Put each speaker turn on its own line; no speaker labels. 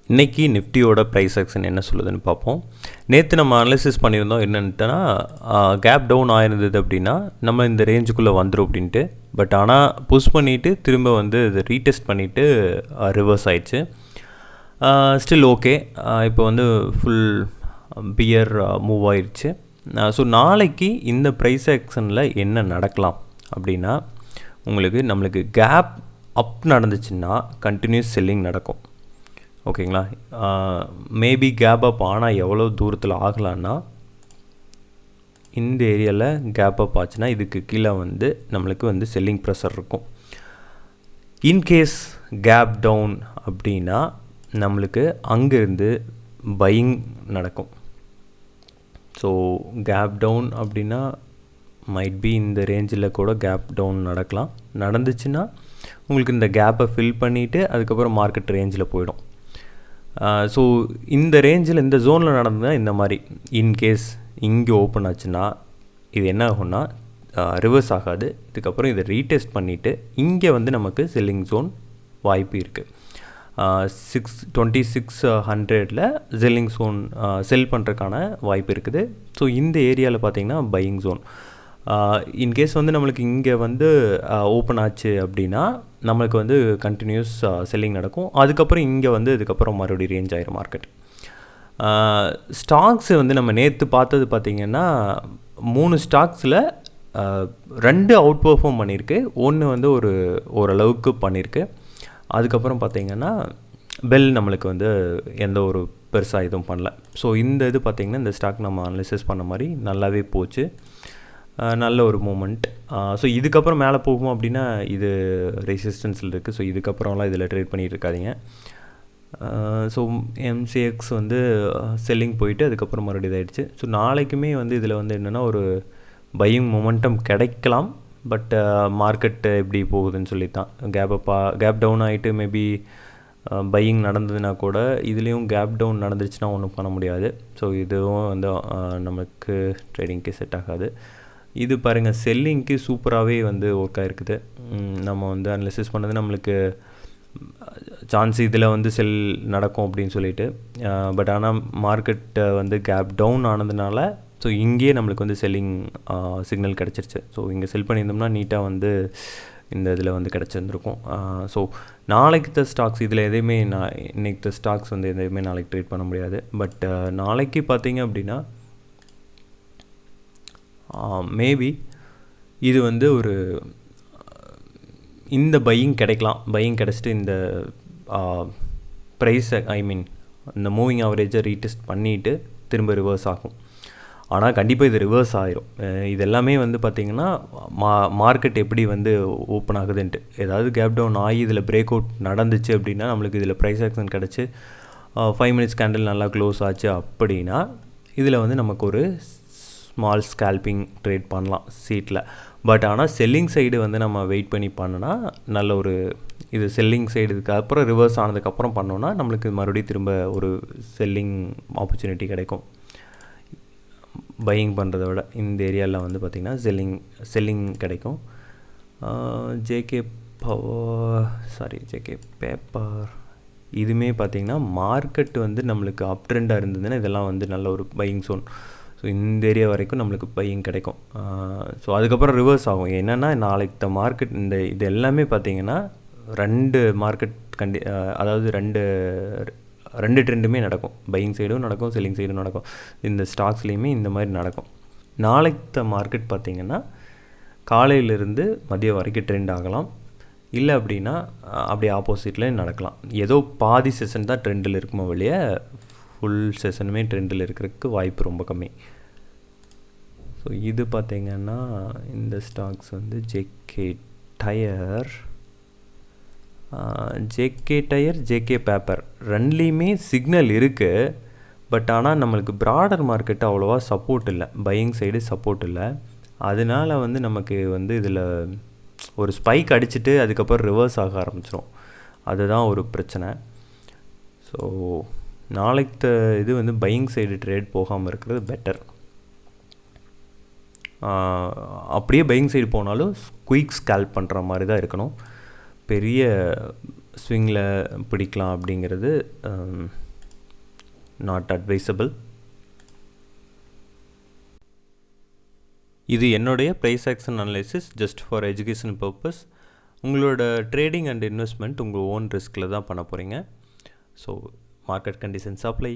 இன்றைக்கி நிஃப்டியோட price action என்ன சொல்லுதுன்னு பார்ப்போம். நேற்று நம்ம அனலிசிஸ் பண்ணியிருந்தோம் என்னன்ட்டுனா கேப் டவுன் ஆயிருந்தது அப்படின்னா நம்ம இந்த ரேஞ்சுக்குள்ளே வந்துடும் அப்படின்ட்டு. பட் ஆனால் புஷ் பண்ணிவிட்டு திரும்ப வந்து இதை ரீடெஸ்ட் பண்ணிவிட்டு ரிவர்ஸ் ஆயிடுச்சு. ஸ்டில் ஓகே, இப்போ வந்து ஃபுல் பியர் மூவ் ஆயிடுச்சு. ஸோ நாளைக்கு இந்த ப்ரைஸ் ஆக்ஷனில் என்ன நடக்கலாம் அப்படின்னா, நம்மளுக்கு கேப் அப் நடந்துச்சுன்னா கண்டினியூஸ் செல்லிங் நடக்கும். ஓகேங்களா? மேபி கேப் அப் ஆனால் எவ்வளோ தூரத்தில் ஆகலான்னா, இந்த ஏரியாவில் கேப் அப் ஆச்சுன்னா இதுக்கு கீழே வந்து நம்மளுக்கு வந்து செல்லிங் ப்ரெஷர் இருக்கும். இன்கேஸ் கேப் டவுன் அப்படின்னா நம்மளுக்கு அங்கேருந்து பையிங் நடக்கும். ஸோ கேப் டவுன் அப்படின்னா மைட் பி இந்த ரேஞ்சில் கூட கேப் டவுன் நடக்கலாம். நடந்துச்சுன்னா உங்களுக்கு இந்த கேப்பை ஃபில் பண்ணிவிட்டு அதுக்கப்புறம் மார்க்கெட் ரேஞ்சில் போயிடும். ஸோ இந்த ரேஞ்சில் இந்த ஜோனில் நடந்தால் இந்த மாதிரி இன்கேஸ் இங்கே ஓப்பன் ஆச்சுன்னா இது என்ன ஆகும்னா ரிவர்ஸ் ஆகாது. இதுக்கப்புறம் இதை ரீடெஸ்ட் பண்ணிவிட்டு இங்கே வந்து நமக்கு செல்லிங் ஜோன் வாய்ப்பு இருக்குது. 2600 செல்லிங் ஜோன் செல் பண்ணுறதுக்கான வாய்ப்பு இருக்குது. ஸோ இந்த ஏரியாவில் பார்த்திங்கன்னா பையிங் ஜோன். இன்கேஸ் வந்து நம்மளுக்கு இங்கே வந்து ஓப்பன் ஆச்சு அப்படின்னா நம்மளுக்கு வந்து கண்டினியூஸ் செல்லிங் நடக்கும். அதுக்கப்புறம் இங்கே வந்து இதுக்கப்புறம் மறுபடியும் ரேஞ்ச் ஆயிரும் மார்க்கெட். ஸ்டாக்ஸு வந்து நம்ம நேற்று பார்த்தது பார்த்திங்கன்னா 3 ஸ்டாக்ஸில் 2 அவுட் பெர்ஃபார்ம் பண்ணியிருக்கு, 1 வந்து ஓரளவுக்கு பண்ணியிருக்கு. அதுக்கப்புறம் பார்த்திங்கன்னா பெல் நம்மளுக்கு வந்து எந்த ஒரு பெருசாக எதுவும் பண்ணல. ஸோ இந்த இது பார்த்திங்கன்னா இந்த ஸ்டாக் நம்ம அனலிசிஸ் பண்ண மாதிரி நல்லாவே போச்சு. நல்ல ஒரு மூமெண்ட். ஸோ இதுக்கப்புறம் மேலே போகும் அப்படின்னா இது ரெசிஸ்டன்ஸில் இருக்குது. ஸோ இதுக்கப்புறம்லாம் இதில் ட்ரேட் பண்ணிகிட்டு இருக்காதிங்க. ஸோ எம்சிஎக்ஸ் வந்து செல்லிங் போயிட்டு அதுக்கப்புறம் மறுபடியும் இதாகிடுச்சு. ஸோ நாளைக்குமே வந்து இதில் வந்து என்னென்னா ஒரு பையிங் மொமெண்டம் கிடைக்கலாம். பட் மார்க்கெட்டு எப்படி போகுதுன்னு சொல்லித்தான். கேப் டவுன் ஆகிட்டு மேபி பையிங் நடந்ததுன்னா கூட இதுலேயும் கேப் டவுன் நடந்துச்சுன்னா ஒன்றும் பண்ண முடியாது. ஸோ இதுவும் வந்து நமக்கு ட்ரேடிங்க்கு செட் ஆகாது. இது பாருங்கள், செல்லிங்க்கு சூப்பராகவே வந்து ஒர்க் ஆகிருக்குது. நம்ம வந்து அனலிசிஸ் பண்ணது நம்மளுக்கு சான்ஸ் இதில் வந்து செல் நடக்கும் அப்படின்னு சொல்லிட்டு. பட் ஆனால் மார்க்கெட்டை வந்து கேப் டவுன் ஆனதுனால ஸோ இங்கேயே நம்மளுக்கு வந்து செல்லிங் சிக்னல் கிடச்சிருச்சு. ஸோ இங்கே செல் பண்ணியிருந்தோம்னா நீட்டாக வந்து இந்த இதில் வந்து கிடச்சிருந்துருக்கும். ஸோ நாளைக்கு ஸ்டாக்ஸ் இதில் எதையுமே இன்றைக்கி ஸ்டாக்ஸ் வந்து எதையுமே நாளைக்கு ட்ரேட் பண்ண முடியாது. பட் நாளைக்கு பார்த்தீங்க அப்படின்னா மேபி இது வந்து இந்த பையிங் கிடைக்கலாம். பையிங் கிடச்சிட்டு இந்த ப்ரைஸை இந்த மூவிங் ஆவரேஜை ரீடெஸ்ட் பண்ணிவிட்டு திரும்ப ரிவர்ஸ் ஆகும். ஆனால் கண்டிப்பாக இது ரிவர்ஸ் ஆகிரும். இது எல்லாமே வந்து பார்த்திங்கன்னா மார்க்கெட் எப்படி வந்து ஓப்பன் ஆகுதுன்ட்டு, ஏதாவது கேப் டவுன் ஆகி இதில் பிரேக் அவுட் நடந்துச்சு அப்படின்னா நம்மளுக்கு இதில் ப்ரைஸ் ஆக்ஷன் கிடச்சி 5 மினிட்ஸ் கேண்டில் நல்லா க்ளோஸ் ஆச்சு அப்படின்னா இதில் வந்து நமக்கு ஒரு ஸ்மால் ஸ்கேல்பிங் ட்ரேட் பண்ணலாம் சீட்டில். பட் ஆனால் செல்லிங் சைடு வந்து நம்ம வெயிட் பண்ணி பண்ணோன்னா நல்ல ஒரு இது செல்லிங் சைடு இதுக்கப்புறம் ரிவர்ஸ் ஆனதுக்கப்புறம் பண்ணோன்னா நம்மளுக்கு மறுபடியும் திரும்ப ஒரு செல்லிங் ஆப்பர்ச்சுனிட்டி கிடைக்கும். பையிங் பண்ணுறத விட இந்த ஏரியாவில் வந்து பார்த்திங்கன்னா செல்லிங் கிடைக்கும். ஜேகே பேப்பர் இதுவுமே பார்த்திங்கன்னா மார்க்கெட் வந்து நம்மளுக்கு அப் ட்ரெண்டாக இருந்ததுன்னா இதெல்லாம் வந்து நல்ல ஒரு பையிங் ஜோன். ஸோ இந்த ஏரியா வரைக்கும் நம்மளுக்கு பையிங் கிடைக்கும். ஸோ அதுக்கப்புறம் ரிவர்ஸ் ஆகும். என்னென்னா நாளைக்கு மார்க்கெட் இது எல்லாமே பார்த்திங்கன்னா 2 மார்க்கெட் அதாவது ரெண்டு ட்ரெண்டுமே நடக்கும். பையிங் சைடும் நடக்கும், செல்லிங் சைடும் நடக்கும். இந்த ஸ்டாக்ஸ்லேயுமே இந்த மாதிரி நடக்கும். நாளைக்கு மார்க்கெட் பார்த்திங்கன்னா காலையிலேருந்து மதியம் வரைக்கும் ட்ரெண்ட் ஆகலாம். இல்லை அப்படின்னா அப்படியே ஆப்போசிட்டில் நடக்கலாம். ஏதோ பாதி செஷன் தான் ட்ரெண்டில் இருக்குமோ வெளியே ஃபுல் செஷனுமே ட்ரெண்டில் இருக்கிறதுக்கு வாய்ப்பு ரொம்ப கம்மி. ஸோ இது பார்த்திங்கன்னா இந்த ஸ்டாக்ஸ் வந்து ஜேகே டயர், ஜேகே பேப்பர் ரெண்டுலேயுமே சிக்னல் இருக்குது. பட் ஆனால் நம்மளுக்கு ப்ராடர் மார்க்கெட்டு அவ்வளோவா சப்போர்ட் இல்லை, பையிங் சைடு சப்போர்ட் இல்லை. அதனால் வந்து நமக்கு வந்து இதில் ஒரு ஸ்பைக் அடிச்சுட்டு அதுக்கப்புறம் ரிவர்ஸ் ஆக ஆரம்பிச்சிடும். அதுதான் ஒரு பிரச்சனை. ஸோ நாளைக்கு இது வந்து பையிங் சைடு ட்ரேட் போகாமல் இருக்கிறது பெட்டர். அப்படியே பையிங் சைடு போனாலும் குயிக் ஸ்கேல்ப் பண்ணுற மாதிரி தான் இருக்கணும். பெரிய ஸ்விங்கில் பிடிக்கலாம் அப்படிங்கிறது நாட் அட்வைசபிள். இது என்னுடைய price action analysis just for education purpose. உங்களோட ட்ரேடிங் அண்ட் இன்வெஸ்ட்மெண்ட் உங்கள் ஓன் ரிஸ்கில் தான் பண்ண போகிறீங்க. So market conditions apply.